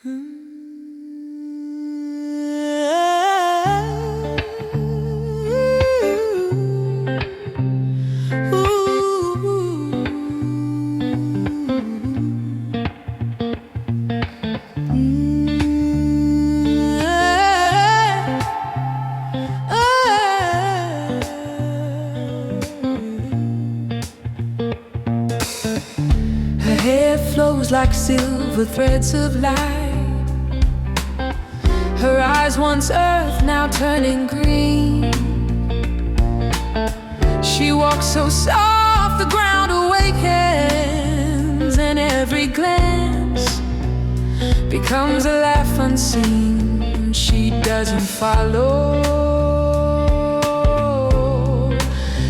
Her hair flows like silver threads of light. Her eyes once earth, now turning green. She walks so soft, the ground awakens, and every glance becomes a laugh unseen. She doesn't follow,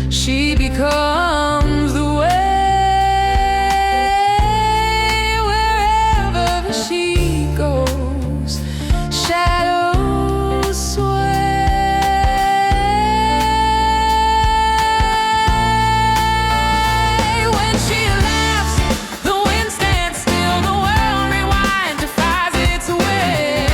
she becomes the way. Wherever she goes, shadows sway. When she laughs, the wind stands still, the world rewinds, defies its way.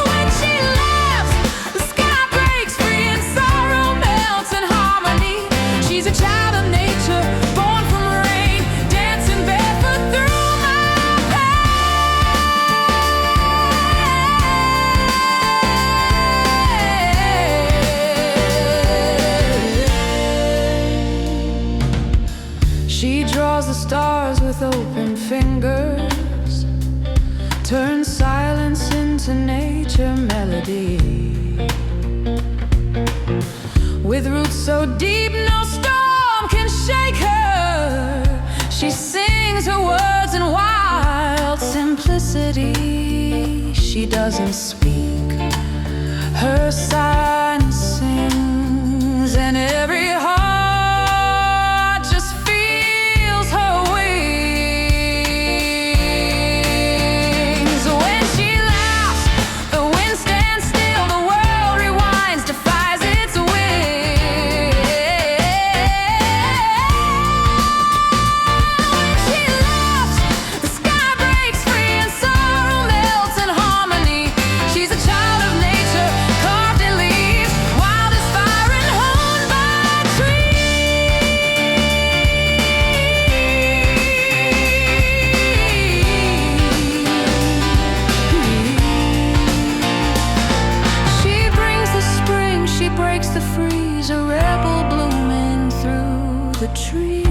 When she laughs, the sky breaks free and sorrow melts in harmony. She's a child of nature, born from rain, dancing barefoot through my pain. She draws the stars with open fingers, turns silence into nature melody. With roots so deep no storm can shake her, she sings her words in wild simplicity. She doesn't speak, her silence sings, and every heart just feels her wings. When she laughs, the wind stands still, the world rewinds, defies its way. When she laughs, the sky breaks free and sorrow melts in harmony. She's a child of nature, carved in leaves, wild as fire and honed by She brings the spring, she breaks the freeze, a rebel blooming through the trees.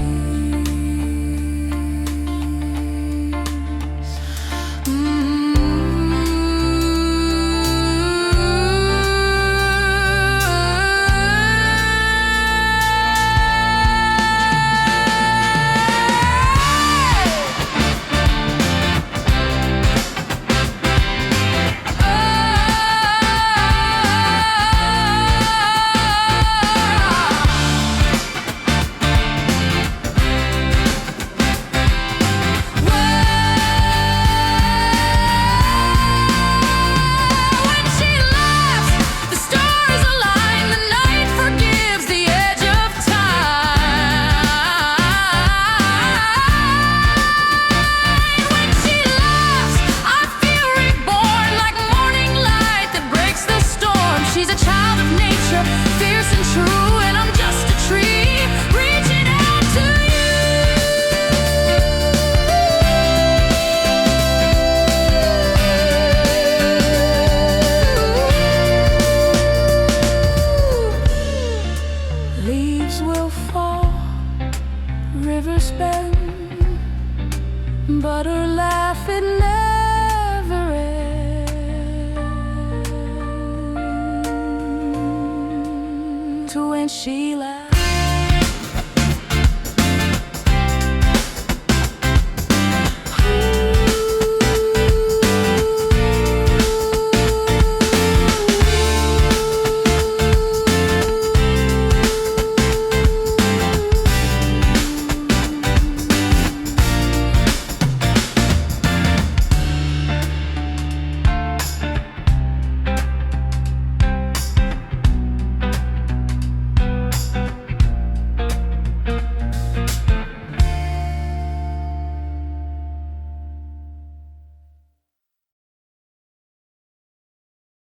When she laughs, the stars align, the night forgives the edge of time. When she laughs, I feel reborn, like morning light that breaks the storm. She's a child of nature, fierce and true, and I'm just a tree reaching out to you. Leaves will fall, rivers bend, but her laugh, it never ends. When she laughs,